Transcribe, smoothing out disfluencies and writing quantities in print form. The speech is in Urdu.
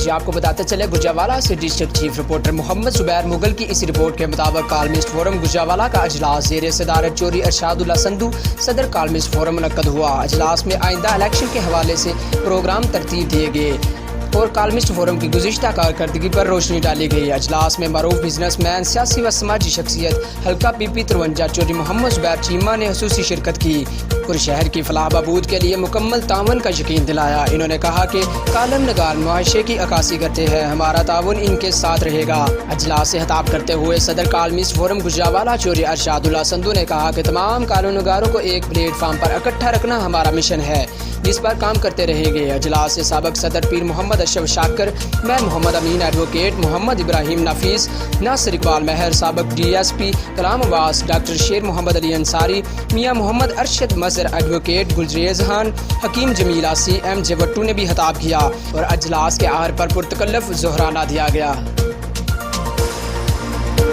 جی آپ کو بتاتے چلے گجرانوالہ سے ڈسٹرکٹ چیف رپورٹر محمد زبیر مغل کی اس رپورٹ کے مطابق کالمسٹ فورم گجرانوالہ کا اجلاس زیر صدارت چوری ارشاد اللہ سندھو صدر کالمسٹ فورم منعقد ہوا۔ اجلاس میں آئندہ الیکشن کے حوالے سے پروگرام ترتیب دیے گئے اور کالمسٹ فورم کی گزشتہ کارکردگی پر روشنی ڈالی گئی۔ اجلاس میں معروف بزنس مین، سیاسی و سماجی شخصیت حلقہ پی پی 53 چوری محمد زبیر چیمہ نے خصوصی شرکت کی اور شہر کی فلاح بہبود کے لیے مکمل تعاون کا یقین دلایا۔ انہوں نے کہا کہ کالم نگار معاشرے کی عکاسی کرتے ہیں، ہمارا تعاون ان کے ساتھ رہے گا۔ اجلاس سے خطاب کرتے ہوئے صدر کالمسٹ فورم گجرانوالہ چوری ارشاد اللہ سندھو نے کہا کہ تمام کالم نگاروں کو ایک پلیٹ فارم پر اکٹھا رکھنا ہمارا مشن ہے، جس پر کام کرتے رہیں گے۔ اجلاس سے سابق صدر پیر محمد اشرف شاکر، میر محمد امین ایڈوکیٹ، محمد ابراہیم نفیس، ناصر اقبال مہر، سابق ڈی ایس پی کلام عباس، ڈاکٹر شیر محمد علی انصاری، میاں محمد ارشد مظہر ایڈوکیٹ، گلریز خان، حکیم جمیلہ، سی ایم جے وٹو نے بھی خطاب کیا اور اجلاس کے آخر پر پرتکلف ظہرانہ دیا گیا۔